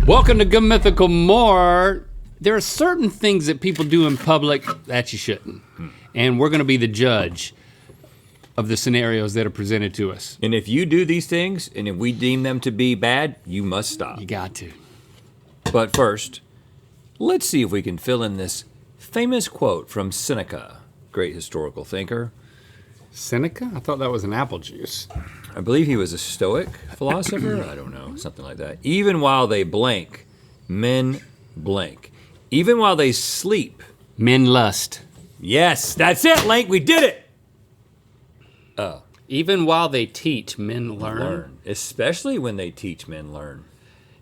Welcome to GMMORE. There are certain things that people do in public that you shouldn't. And we're gonna be the judge of the scenarios that are presented to us. And if you do these things, and if we deem them to be bad, you must stop. You got to. But first, let's see if we can fill in this famous quote from Seneca, great historical thinker. Seneca? I thought that was an apple juice. I believe he was a Stoic philosopher. I don't know, something like that. Even while they blank, men blank. Even while they sleep. Men lust. Yes, that's it, Link, we did it! Oh. Even while they teach, men learn. Especially when they teach, men learn.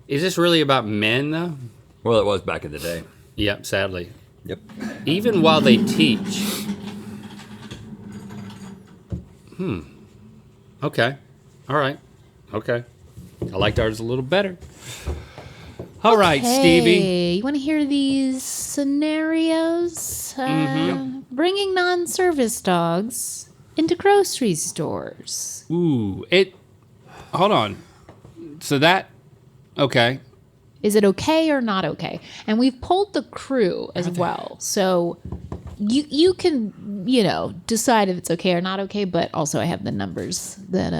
Is this really about men, though? Well, it was back in the day. Yep, sadly. Yep. Even while they teach. Okay. All right. Okay. I liked ours a little better. All right, Stevie. You want to hear these scenarios? Bringing non-service dogs into grocery stores. Ooh, hold on. So that, okay. Is it okay or not okay? And we've polled the crew as well. So you can, decide if it's okay or not okay, but also I have the numbers that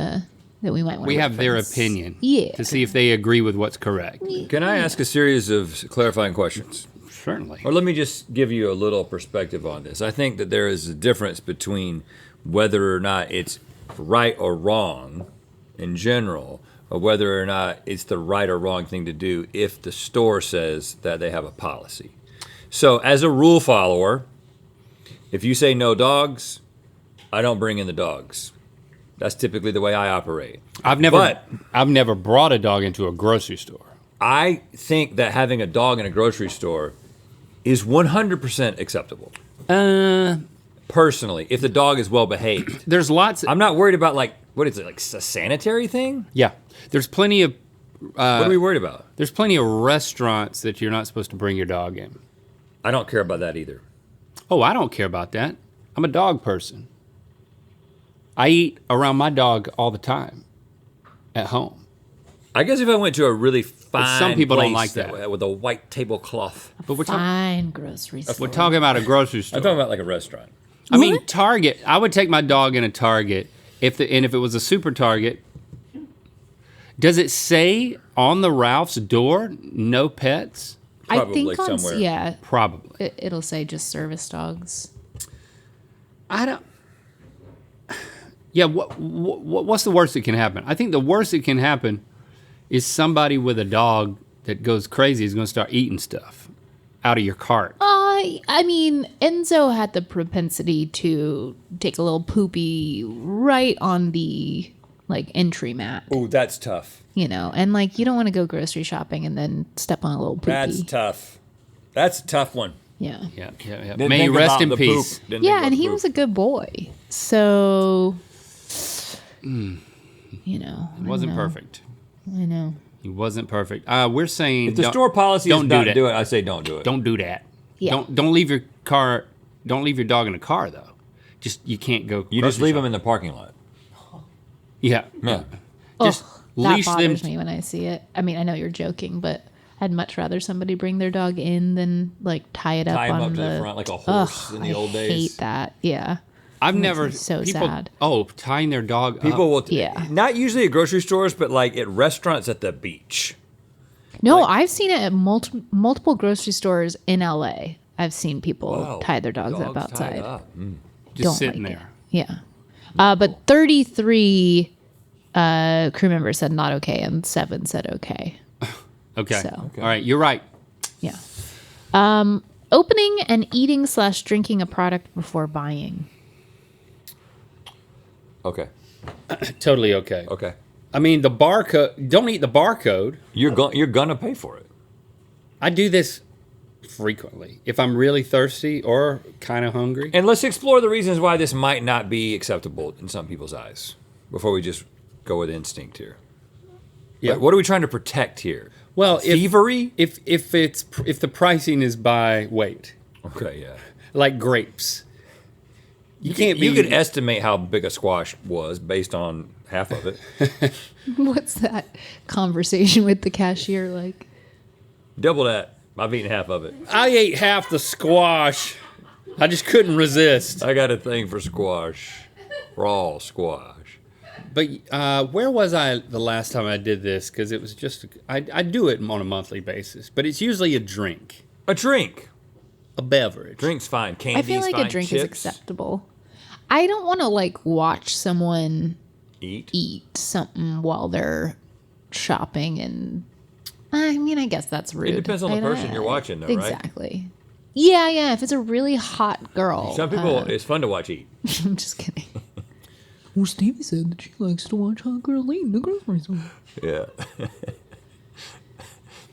we might want to We have their reference. opinion. Yeah. To see if they agree with what's correct. Can I ask a series of clarifying questions? Certainly. Or let me just give you a little perspective on this. I think that there is a difference between whether or not it's right or wrong in general, or whether or not it's the right or wrong thing to do if the store says that they have a policy. So as a rule follower, if you say no dogs, I don't bring in the dogs. That's typically the way I operate. I've never brought a dog into a grocery store. I think that having a dog in a grocery store is 100% acceptable. Personally, if the dog is well behaved. There's lots of, I'm not worried about what is it, like a sanitary thing? yeah. There's plenty of What are we worried about? there's plenty of restaurants that you're not supposed to bring your dog in. I don't care about that either. Oh, I don't care about that. I'm a dog person. I eat around my dog all the time at home. I guess if I went to a really fine some people don't place like that. with a white tablecloth. But Fine grocery store. we're talking about a grocery store. I'm talking about like a restaurant. I mean, Target. I would take my dog in a Target if it was a super Target. Does it say on the Ralph's door, no pets? I Probably think somewhere. yeah, Probably. it'll say just service dogs. I don't. Yeah, what's the worst that can happen? I think the worst that can happen is somebody with a dog that goes crazy is going to start eating stuff out of your cart. I mean, Enzo had the propensity to take a little poopy right on the entry mat, Ooh, that's tough. and you don't want to go grocery shopping and then step on a little poopy. That's tough. That's a tough one. Yeah. Yeah. Didn't May you think rest about in the peace. poop. Didn't think Yeah, about and the he poop. was a good boy. So, It wasn't perfect. I know. He wasn't perfect. We're saying If the store policy is don't not do that. do it, I say don't do it. Don't do that. Yeah. Don't leave your car. Don't leave your dog in a car though. You can't go. You just leave them in the parking lot. Yeah. Yeah. Just That leash them. bothers me when I see it. I mean, I know you're joking, but I'd much rather somebody bring their dog in than tie it up Tie 'em on up to the front like a horse in the old days. I hate that. Yeah. I've makes never me so people, sad. Oh, tying their dog. People up. will, Yeah. not usually at grocery stores, but at restaurants at the beach. No, I've seen it at multiple grocery stores in LA. I've seen people Wow. tie their dogs up tied outside. up. just don't sitting like there. Yeah. But 33 crew members said not okay, and 7 said okay. Okay. So. All right. You're right. Yeah. Opening and eating / drinking a product before buying. Okay. Totally okay. Okay. I mean, the barcode. Don't eat the barcode. You're gonna pay for it. I do this frequently if I'm really thirsty or kind of hungry. And let's explore the reasons why this might not be acceptable in some people's eyes before we just go with instinct here. Yeah. What are we trying to protect here? Well, thievery? If the pricing is by weight, Okay, yeah. like grapes, you can't be. You could estimate how big a squash was based on half of it. What's that conversation with the cashier like? Double that. I've eaten half of it. I ate half the squash. I just couldn't resist. I got a thing for squash. Raw squash. But where was I the last time I did this? Because it was just, I do it on a monthly basis, but it's usually a drink, A drink. a beverage. Drink's fine. Candy's I feel like fine. a drink Chips. is acceptable. I don't want to like watch someone Eat. something while they're shopping, and I mean, I guess that's rude. It depends on the person you're watching, though, right? Exactly. Yeah. If it's a really hot girl, Some people, it's fun to watch eat. I'm just kidding. Well, Stevie said that she likes to watch hot girl eat in the grocery store. Yeah.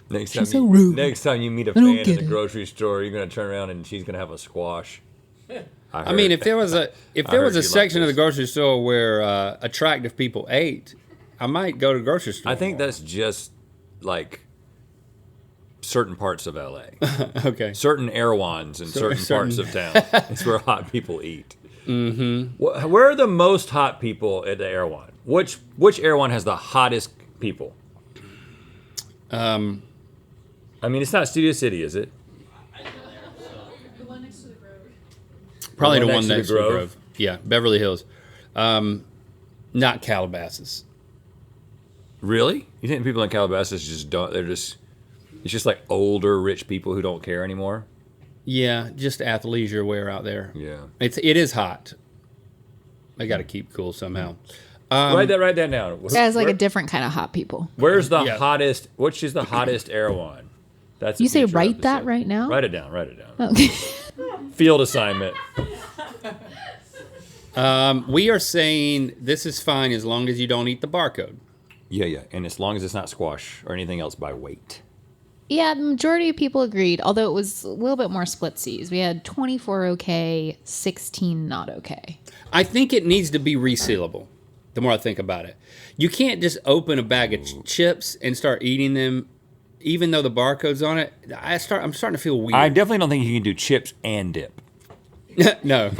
Next She's so rude. Next time you meet a don't fan in get the it. grocery store, you're gonna turn around and she's gonna have a squash. I mean, if there was a heard you section like of the grocery store where attractive people ate, I might go to the grocery store. I think more. that's just like certain parts of LA, Okay. certain Erewhons in certain parts of town. It's where hot people eat. Mm-hmm. Where are the most hot people at the Erewhon? Which Erewhon has the hottest people? I mean, it's not Studio City, is it? Probably The the one one next next to to the the Grove? Grove. Yeah, Beverly Hills. Not Calabasas. Really? You think people in Calabasas just don't? They're just. It's just like older rich people who don't care anymore. Yeah, just athleisure wear out there. Yeah. It is hot. I got to keep cool somehow. Write that down. That's like a different kind of hot people. Where's the Yeah. hottest? Which is the hottest Erewhon? That's a You say future write that episode. right now? Write it down. Write it down. Okay. Field assignment. We are saying this is fine as long as you don't eat the barcode. Yeah, and as long as it's not squash or anything else by weight. Yeah, the majority of people agreed, although it was a little bit more splitsies. We had 24 okay, 16 not okay. I think it needs to be resealable. The more I think about it, you can't just open a bag of chips and start eating them, even though the barcode's on it. I'm starting to feel weird. I definitely don't think you can do chips and dip. No,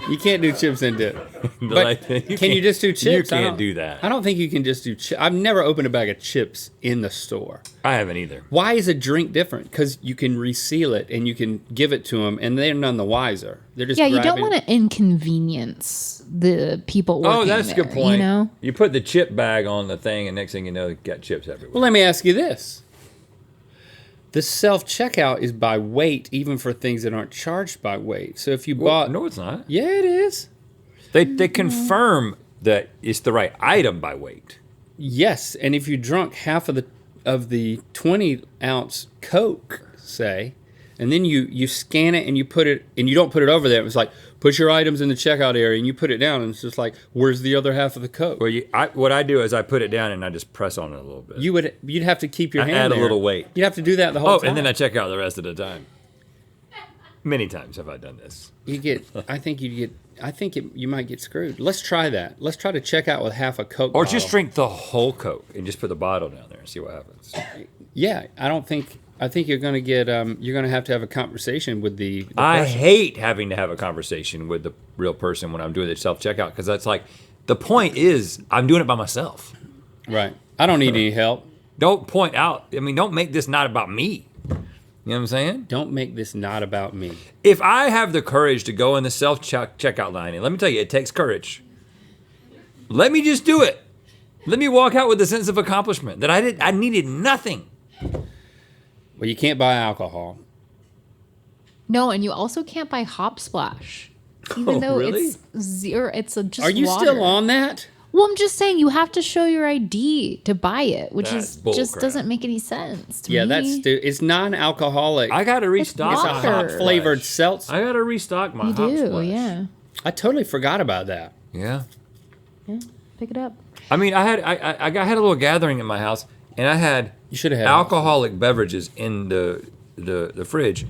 you can't do chips and dip. But can you just do chips? You can't do that. I don't think you can just do chips. I've never opened a bag of chips in the store. I haven't either. Why is a drink different? Because you can reseal it and you can give it to them, and they're none the wiser. They're just Yeah, you don't grabbing- want to inconvenience the people working Oh, that's a good there, point. You know? You put the chip bag on the thing, and next thing you know, you got chips everywhere. Well, let me ask you this. The self-checkout is by weight, even for things that aren't charged by weight. So if you bought... No, it's not. Yeah, it is. They confirm that it's the right item by weight. Yes, and if you drunk half of the 20-ounce Coke, say, and then you scan it and you put it, and you don't put it over there, it was like, put your items in the checkout area, and you put it down, and it's just like, where's the other half of the Coke? Well, what I do is I put it down and I just press on it a little bit. You'd have to keep your I hand add a there. little weight. You'd have to do that the whole Oh, time. and then I check out the rest of the time. Many times have I done this. You might get screwed. Let's try that. Let's try to check out with half a Coke Or bottle. just drink the whole Coke and just put the bottle down there and see what happens. Yeah, I think you're going to get, you're going to have a conversation with the I person. hate having to have a conversation with the real person when I'm doing the self-checkout because that's like, the point is I'm doing it by myself. Right. I don't need any help. Don't point out, don't make this not about me. You know what I'm saying? Don't make this not about me. If I have the courage to go in the self-checkout line, and let me tell you, it takes courage. Let me just do it. Let me walk out with a sense of accomplishment that I needed nothing. Well, you can't buy alcohol. No, and you also can't buy Hop Splash. Even though really? it's zero, it's just Are you water. still on that? Well, I'm just saying you have to show your ID to buy it, which That's is bull just crap. doesn't make any sense to Yeah, me. it's non-alcoholic. I got to restock. It's It's a water. hot flavored seltzer. I got to restock my You Hop do, Splash. yeah. I totally forgot about that. Yeah. Yeah, pick it up. I had a little gathering in my house, and I had You should have had alcoholic beverages in the fridge.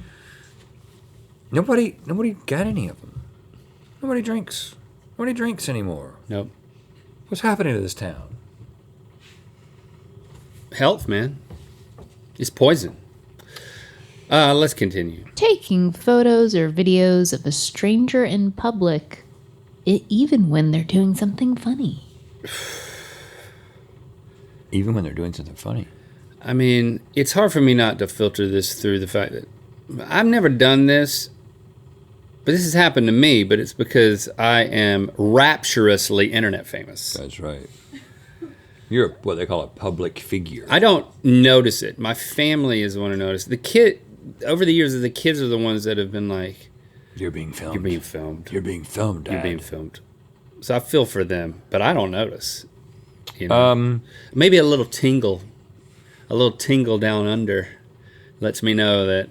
Nobody got any of them. Nobody drinks anymore. Nope. What's happening to this town? Health, man. It's poison. Let's continue. Taking photos or videos of a stranger in public, even when they're doing something funny. Even when they're doing something funny. I mean, it's hard for me not to filter this through the fact that I've never done this, but this has happened to me, but it's because I am rapturously internet famous. That's right. You're what they call a public figure. I don't notice it. My family is the one who notices. Over the years, the kids are the ones that have been like, You're being filmed. "You're being filmed. You're being filmed, Dad. You're being filmed." So I feel for them, but I don't notice. You know? Maybe a little tingle down under, lets me know that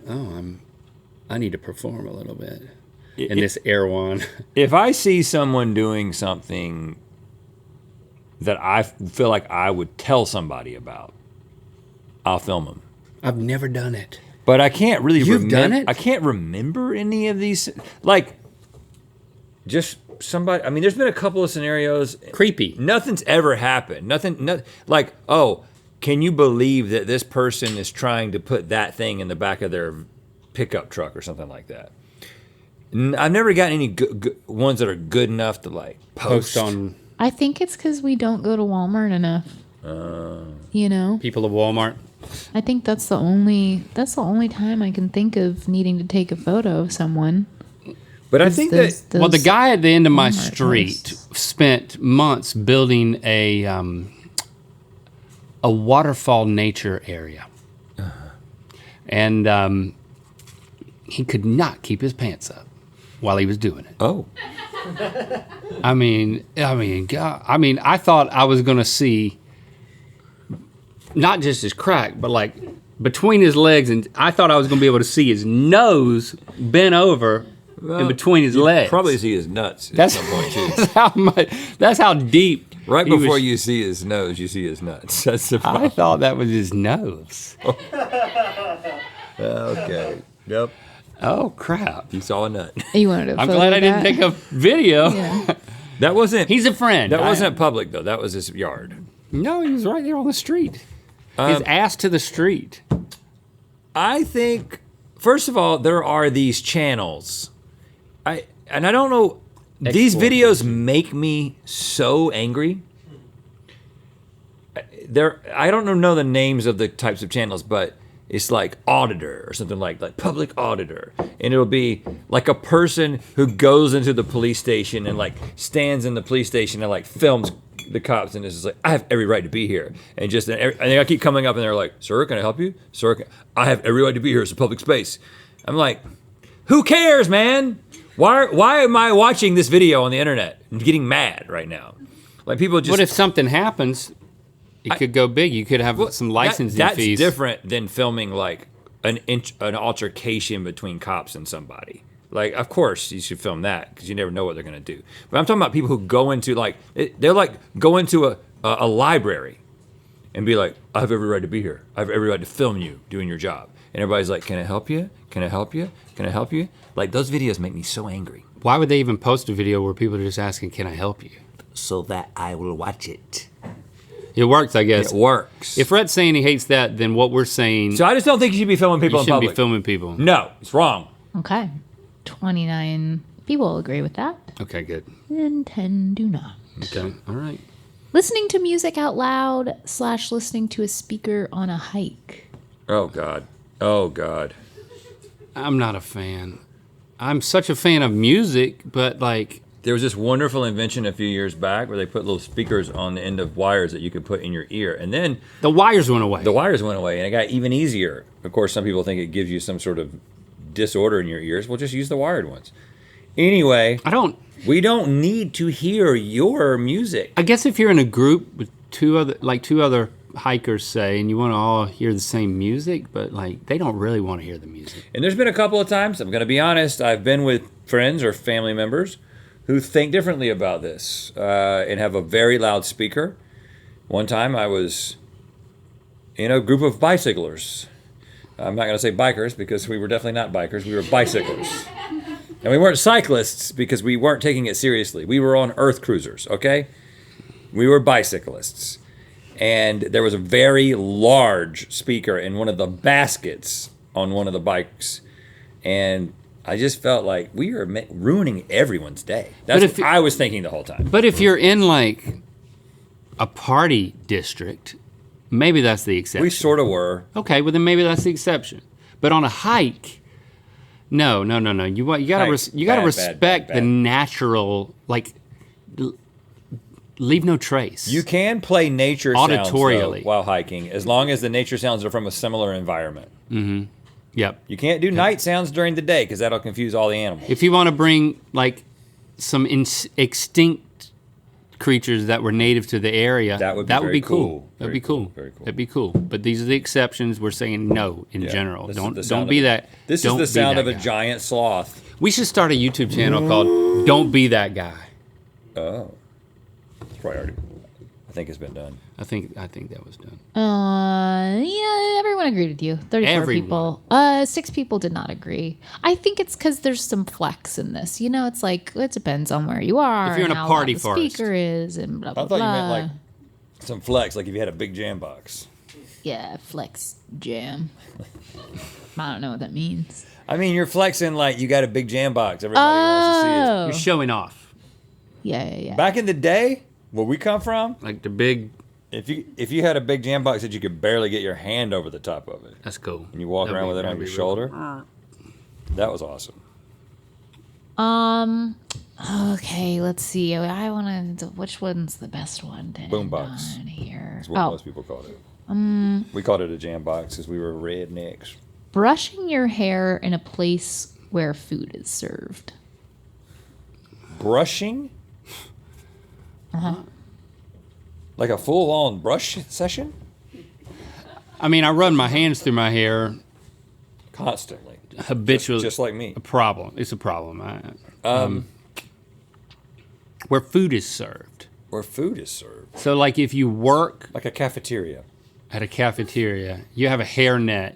I need to perform a little bit in this Erewhon. If I see someone doing something that I feel like I would tell somebody about, I'll film them. I've never done it. But I can't really You've done it? I can't remember any of these. Like, just somebody. I mean, there's been a couple of scenarios. Creepy. Nothing's ever happened. Like, oh, can you believe that this person is trying to put that thing in the back of their pickup truck or something like that? I've never gotten any good ones that are good enough to like post on I think it's because we don't go to Walmart enough. You know, people of Walmart. I think that's the only time I can think of needing to take a photo of someone. But I think that Well, the guy at the end of my Walmart street posts. spent months building a waterfall nature area, and he could not keep his pants up while he was doing it. oh, I mean, God, I thought I was gonna see not just his crack, but like between his legs, and I thought I was gonna be able to see his nose bent over in between his legs. probably see his nuts at That's, some point too. that's how deep. Right he was- before you see his nose, you see his nuts. That's the I problem. thought that was his nose. Okay. Yep. Oh crap! You saw a nut. You wanted to I'm photo glad I didn't that? take a video. Yeah. That wasn't. He's a friend. That I- wasn't public though. That was his yard. No, he was right there on the street. His ass to the street. I think, first of all, there are these channels. I don't know. These Export. videos make me so angry. I don't know the names of the types of channels, but it's like auditor or something like public auditor, and it'll be like a person who goes into the police station and like stands in the police station and like films the cops and is just like, I have every right to be here, and I keep coming up and they're like, sir, can I help you? Sir, I have every right to be here. It's a public space. I'm like, who cares, man? Why am I watching this video on the internet and getting mad right now? Like people just. What if something happens? It could go big. You could have some licensing that's fees. different than filming like an altercation between cops and somebody. Like, of course you should film that because you never know what they're gonna do. But I'm talking about people who go into they're like go into a library and be like, I have every right to be here. I have every right to film you doing your job. And everybody's like, can I help you? Can I help you? Can I help you? Like those videos make me so angry. Why would they even post a video where people are just asking, "Can I help you?" So that I will watch it. It works, I guess. It works. If Rhett's saying he hates that, then what we're saying, So I just don't think you should be filming people you in shouldn't public. be filming people. No, it's wrong. Okay. 29 people agree with that, Okay, good. and 10 do not. Okay, all right. Listening to music out loud / listening to a speaker on a hike. Oh God. Oh God. I'm not a fan. I'm such a fan of music, but like, There was this wonderful invention a few years back where they put little speakers on the end of wires that you could put in your ear. And then the wires went away. the wires went away and it got even easier. Of course, some people think it gives you some sort of disorder in your ears. Well, just use the wired ones. Anyway, we don't need to hear your music. I guess if you're in a group with two other hikers, say, and you want to all hear the same music, but like they don't really want to hear the music. And there's been a couple of times, I'm going to be honest, I've been with friends or family members who think differently about this and have a very loud speaker. One time I was in a group of bicyclers. I'm not going to say bikers because we were definitely not bikers. We were bicyclers. And we weren't cyclists because we weren't taking it seriously. We were on earth cruisers, okay? We were bicyclists. And there was a very large speaker in one of the baskets on one of the bikes. And I just felt like we were ruining everyone's day. That's what I was thinking the whole time. But if you're in like a party district maybe that's the exception. We sort of were. Okay, well then maybe that's the exception. But on a hike, no. You gotta Hike, respect bad. the natural, like, leave no trace. You can play nature sounds Auditorially. though, while hiking, as long as the nature sounds are from a similar environment. Yep. You can't do night sounds during the day because that'll confuse all the animals. If you want to bring like some extinct creatures that were native to the area, That would be that would very be cool. cool. That'd Very be cool. cool. Very cool. That'd be cool. But these are the exceptions. We're saying no in general. This is Don't the sound be of- that. This don't is the be sound that of a guy. giant sloth. We should start a YouTube channel called "Don't Be That Guy." Oh, it's probably already. I think it's been done. I think that was done. Yeah, everyone agreed with you. 34 Everyone. people. 6 people did not agree. I think it's because there's some flex in this. You know, it's like, it depends on where you are. If you're in and a how party loud the forest. speaker is and blah, blah, I thought blah. you meant like some flex, like if you had a big jam box. Yeah, flex jam. I don't know what that means. I mean, you're flexing like you got a big jam box. Everybody wants to see it. Oh. You're showing off, Yeah. Back in the day, where we come from, like the big. if you had a big jam box that you could barely get your hand over the top of it, That's cool. and you walk That'd around be- with it on that'd your be shoulder, really- that was awesome. Okay, let's see. I want to. Which one's the best one to Boombox. end on here? That's what most people called it. We called it a jam box because we were rednecks. Brushing your hair in a place where food is served. Brushing? Like a full-on brush session? I mean, I run my hands through my hair Constantly. habitually. Just like me. A problem. It's a problem. Where food is served. Where food is served. So, like, if you work Like a cafeteria. at a cafeteria, you have a hairnet.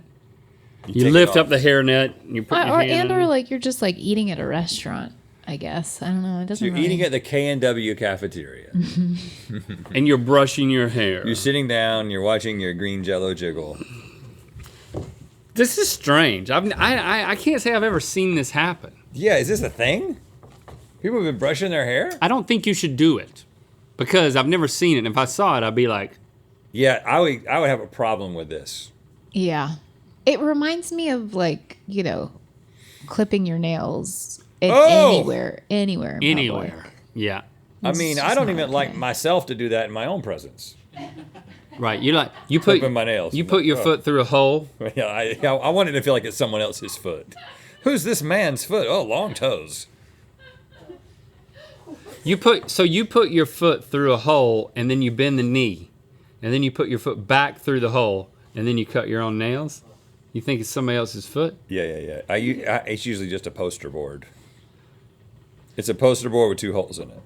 You take it lift off. up the hairnet. And you put your hand in Or it. like you're just like eating at a restaurant. I guess I don't know. It doesn't. You're really... eating at the K&W cafeteria. and you're brushing your hair. You're sitting down, you're watching your green jello jiggle. This is strange. I can't say I've ever seen this happen. Yeah, is this a thing? People have been brushing their hair? I don't think you should do it because I've never seen it. And if I saw it, I'd be like, Yeah, I would have a problem with this. Yeah, it reminds me of like clipping your nails Oh! anywhere. In anywhere. public. Yeah. I It's mean, just I don't not even okay. like myself to do that in my own presence. Right. You put Clipping my nails. You put your Oh. foot through a hole. Yeah, I want it to feel like it's someone else's foot. Who's this man's foot? Oh, long toes. You put your foot through a hole and then you bend the knee. And then you put your foot back through the hole and then you cut your own nails. You think it's somebody else's foot? Yeah. It's usually just a poster board. It's a poster board with 2 holes in it.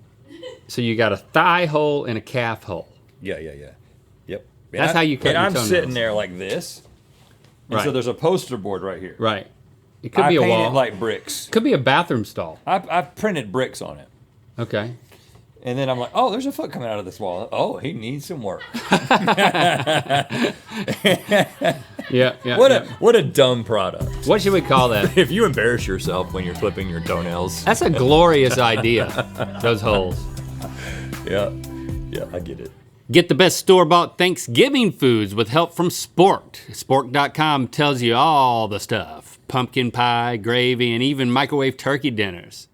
So you got a thigh hole and a calf hole. Yeah. Yep. That's how you cut And your I'm toenails. sitting there like this. And so Right. there's a poster board right here. Right. It could I be a painted wall. like bricks. Could be a bathroom stall. I've printed bricks on it. Okay. And then I'm like, oh, there's a foot coming out of this wall. Oh, he needs some work. Yeah. What a dumb product. What should we call that? If you embarrass yourself when you're clipping your toenails. That's a glorious idea. Those holes. Yeah, I get it. Get the best store-bought Thanksgiving foods with help from Spork. Spork.com tells you all the stuff. Pumpkin pie, gravy, and even microwave turkey dinners.